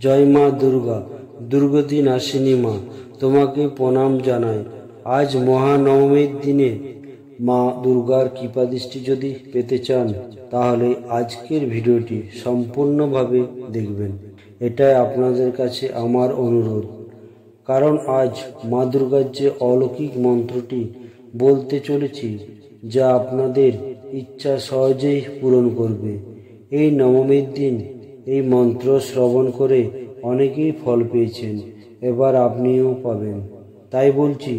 জয় মা দুর্গা, দুর্গতি নাশিনী মা, তোমাকে প্রণাম জানাই। আজ মহানবমীর দিনে মা দুর্গার কৃপাদৃষ্টি যদি পেতে চান তাহলে আজকের ভিডিওটি সম্পূর্ণভাবে দেখবেন, এটাই আপনাদের কাছে আমার অনুরোধ। কারণ আজ মা দুর্গার যে অলৌকিক মন্ত্রটি বলতে চলেছি, যা আপনাদের ইচ্ছা সহজেই পূরণ করবে। এই নবমীর দিন এই মন্ত্র শ্রবণ করে অনেকেই ফল পেয়েছেন, এবার আপনিও পাবেন। তাই বলছি,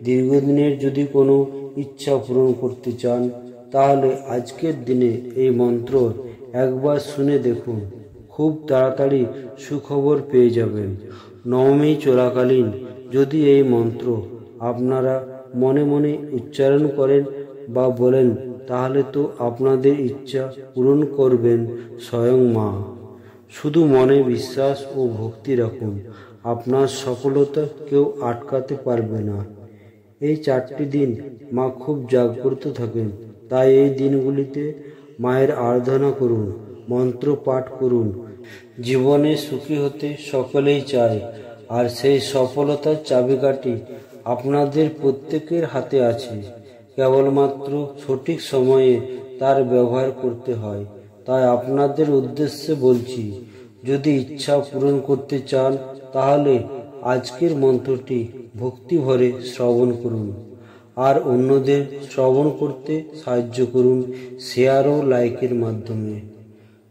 দীর্ঘদিনের যদি কোনো ইচ্ছা পূরণ করতে চান তাহলে আজকের দিনে এই মন্ত্র একবার শুনে দেখুন, খুব তাড়াতাড়ি সুখবর পেয়ে যাবেন। নবমী চলাকালীন যদি এই মন্ত্র আপনারা মনে মনে উচ্চারণ করেন বা বলেন তাহলে তো আপনাদের ইচ্ছা পূরণ করবেন স্বয়ং মা। শুধু মনে বিশ্বাস ও ভক্তি রাখুন, আপনার সফলতা কেউ আটকাতে পারবে না। এই 4টি দিন মা খুব জাগ্রত থাকেন, তাই এই দিনগুলিতে মায়ের আরাধনা করুন, মন্ত্র পাঠ করুন। জীবনে সুখী হতে সকলেই চায়, আর সেই সফলতার চাবিকাঠি আপনাদের প্রত্যেকের হাতে আছে। কেবলমাত্র সঠিক সময়ে তার ব্যবহার করতে হয়। তাই আপনাদের উদ্দেশ্যে বলছি, যদি ইচ্ছা পূরণ করতে চান তাহলে আজকের মন্ত্রটি ভক্তি ভরে শ্রবণ করুন, আর অন্যদের শ্রবণ করতে সাহায্য করুন শেয়ার ও লাইকের মাধ্যমে।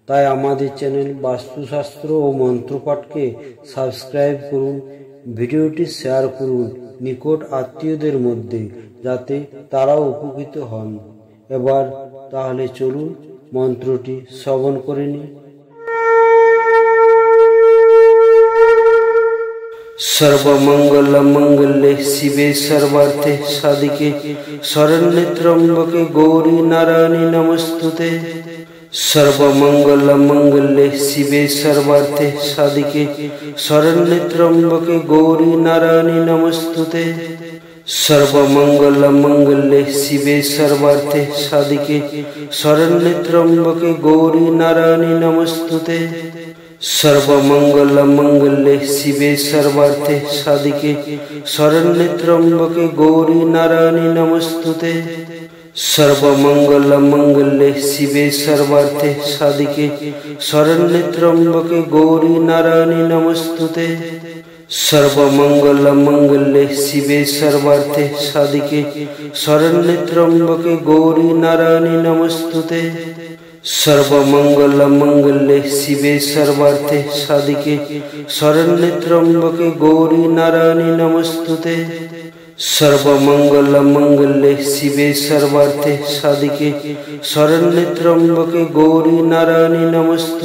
তাই আমাদের চ্যানেল বাস্তুশাস্ত্র ও মন্ত্রপাঠকে সাবস্ক্রাইব করুন, ভিডিওটি শেয়ার করুন নিকট আত্মীয়দের মধ্যে, যাতে তারাও উপকৃত হন। এবার তাহলে চলুন মন্ত্রটি শ্রবণ করে নিই। सर्वमंगल मंगल्ये शिवे सर्वार्थे साधिके शरण्ये त्र्यंबके गौरी नारायणी नमस्तुते। सर्वमंगल मंगल्ये शिवे सर्वार्थे साधिके शरण्ये त्र्यंबके गौरी नारायणी नमस्तुते। सर्वमंगल मंगल्ये शिवे सर्वार्थे साधिके शरण्ये त्र्यंबके गौरी नारायणी नमस्तुते। सर्वमंगल मंगल्ये शिवे सर्वार्थे साधिके शरण्ये त्र्यंबके गौरी नारायणी नमस्तुते। सर्वमंगल मंगल्ये शिवे सर्वार्थे साधिके शरण्ये त्र्यंबके गौरी नारायणी नमस्तुते। सर्वमंगल मंगल्ये शिवे सर्वार्थे साधिके शरण्ये त्र्यंबके गौरी नारायणी नमस्तुते। सर्वमंगल मंगल्ये शिवे सर्वार्थे साधिके शरण्ये त्र्यंबके गौरी नारायणी नमस्तुते। सर्वमंगल मंगल्ये शिवे सर्वार्थे साधिके शरण्ये त्र्यंबके गौरी नारायणी नमस्तुते।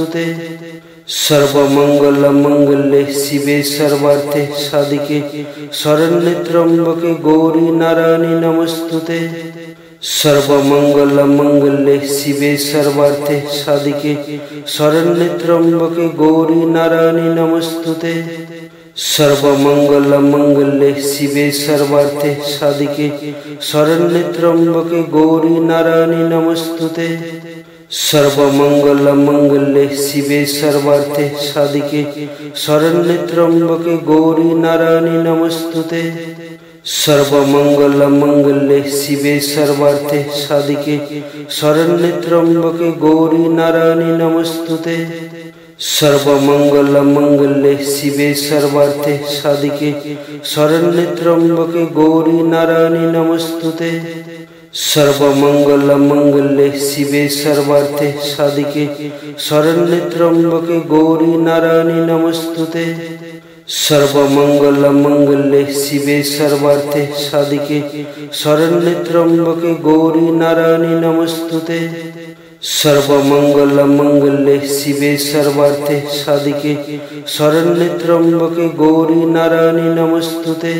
सर्वमंगल मंगल्ये शिवे सर्वार्थे साधिके शरण्ये त्र्यंबके गौरी नारायणी नमस्तुते। सर्वमंगल मंगल्ये शिवे सर्वार्थे साधिके शरण्ये त्र्यंबके गौरी नारायणी नमस्तुते। सर्वमंगल मंगल्ये शिवे सर्वार्थे साधिके शरण्ये त्र्यंबके गौरी नारायणी नमस्तुते। सर्वमंगल मंगल्ये शिवे सर्वार्थे साधिके शरण्ये त्र्यंबके गौरी नारायणी नमस्तुते। सर्वमंगल मंगल्ये शिवे सर्वार्थे साधिके शरण्ये त्र्यंबके गौरी नारायणी नमस्तुते। सर्वमंगल मंगल्ये शिवे सर्वार्थे साधिके शरण्ये त्र्यंबके गौरी नारायणी नमस्तुते। सर्वमंगल मंगल्ये शिवे सर्वार्थे साधिके शरण्ये त्र्यंबके गौरी नारायणी नमस्तुते। सर्वमंगल मंगल्ये शिवे सर्वार्थे साधिके शरण्ये त्र्यंबके गौरी नारायणी नमस्तुते। सर्वमंगल मंगल्ये शिवे सर्वार्थे साधिके शरण्ये त्र्यंबके गौरी नारायणी नमस्तुते।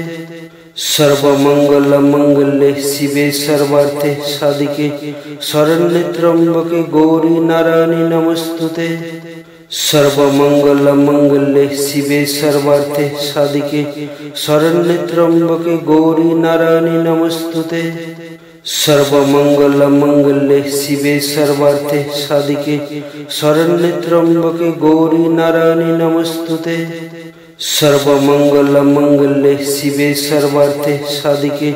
सर्वमंगल मंगल्ये शिवे सर्वार्थे साधिके शरण्ये त्र्यंबके गौरी नारायणी नमस्तुते। सर्वमंगल मंगल्ये शिवे सर्वार्थे साधिके शरण्ये त्र्यंबके गौरी नारायणी नमस्तुते। सर्वमंगलमंगल्ये शिवे सर्वार्थे साधिके शरण्ये त्र्यंबके गौरी नारायणी नमस्तुते। सर्वमंगलमंगल्ये शिवे सर्वार्थे साधिके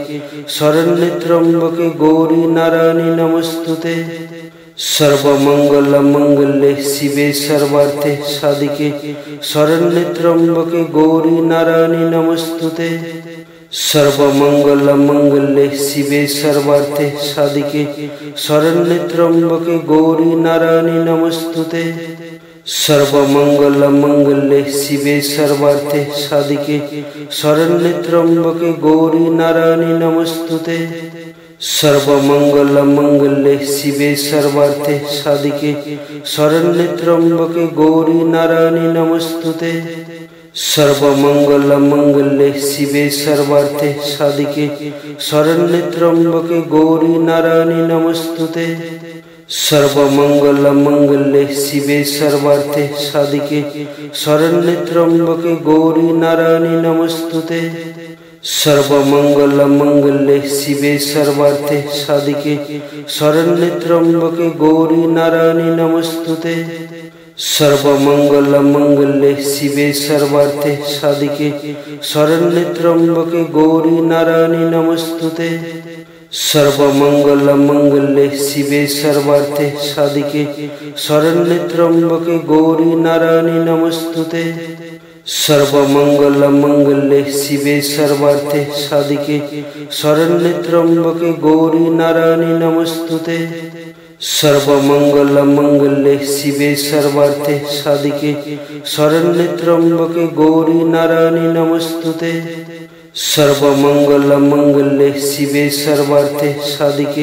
शरण्ये त्र्यंबके गौरी नारायणी नमस्तुते। सर्वमंगलमंगल्ये शिवे सर्वार्थे साधिके शरण्ये त्र्यंबके गौरी नारायणी नमस्तुते। सर्वमंगलमंगल्ये शिवे सर्वार्थे साधिके शरण्ये त्र्यंबके गौरी नारायणी नमस्तुते। सर्वमंगलमंगल्ये शिवे सर्वार्थे साधिके शरण्ये त्र्यंबके गौरी नारायणी नमस्तुते। सर्वमंगलमंगल्ये शिवे सर्वार्थे साधिके शरण्ये त्र्यंबके गौरी नारायणी नमस्तुते। सर्वमंगलमंगल्ये शिवे सर्वार्थे साधिके शरण्ये त्र्यंबके गौरी नारायणी नमस्तुते। सर्वमंगलमंगल्ये शिवे सर्वार्थे साधिके शरण्ये त्र्यंबके गौरी नारायणी नमस्तुते। सर्वमंगलमंगल्ये शिवे सर्वार्थे साधिके शरण्ये त्र्यंबके गौरी नारायणी नमस्तुते। सर्वमंगलमंगल्ये शिवे सर्वार्थे साधिके शरण्ये त्र्यंबके गौरी नारायणी नमस्तुते। सर्वमंगलमंगल्ये शिवे सर्वार्थे साधिके शरण्ये त्र्यंबके गौरी नारायणी नमस्तुते। सर्वमंगलमंगल्ये शिवे सर्वार्थे साधिके शरण्ये त्र्यंबके गौरी नारायणी नमस्तुते। सर्वमंगलमंगल्ये शिवे सर्वार्थे साधिके शरण्ये त्र्यंबके गौरी नारायणी नमस्तुते। सर्वमंगलमंगल्ये शिवे सर्वार्थे साधिके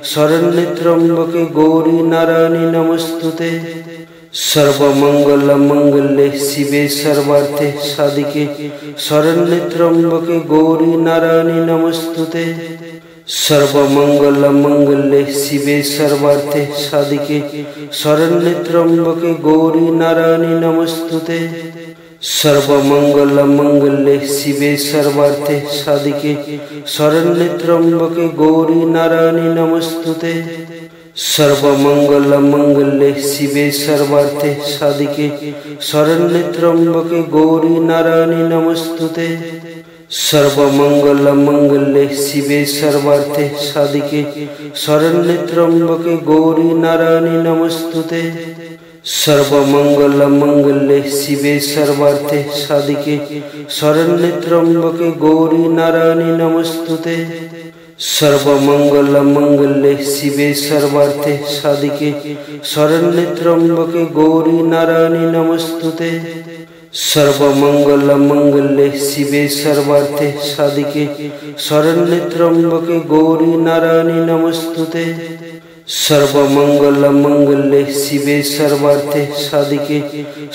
शरण्ये त्र्यंबके गौरी नारायणी नमस्तुते। सर्वमंगलमंगल्ये शिवे सर्वार्थे साधिके शरण्ये त्र्यंबके गौरी नारायणी नमस्तुते। सर्वमंगलमंगल्ये शिवे सर्वार्थे साधिके शरण्ये त्र्यंबके गौरी नारायणी नमस्तुते। सर्वमंगलमंगल्ये शिवे सर्वार्थे साधिके शरण्ये त्र्यंबके गौरी नारायणी नमस्तुते। सर्वमंगलमंगल्ये शिवे सर्वार्थे साधिके शरण्ये त्र्यंबके गौरी नारायणी नमस्तुते। सर्वमंगलमंगल्ये शिवे सर्वार्थे साधिके शरण्ये त्र्यंबके गौरी नारायणी नमस्तुते। सर्वमंगलमंगल्ये शिवे सर्वार्थे साधिके शरण्ये त्र्यंबके गौरी नारायणी नमस्तुते। सर्वमंगलमंगल्ये शिवे सर्वार्थे साधिके शरण्ये त्र्यंबके गौरी नारायणी नमस्तुते। सर्वमंगलमंगल्ये शिवे सर्वार्थे साधिके शरण्ये त्र्यंबके गौरी नारायणी नमस्तुते। सर्वमंगलमंगल्ये शिवे सर्वार्थे साधिके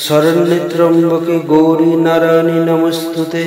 शरण्ये त्र्यंबके गौरी नारायणी नमस्तुते।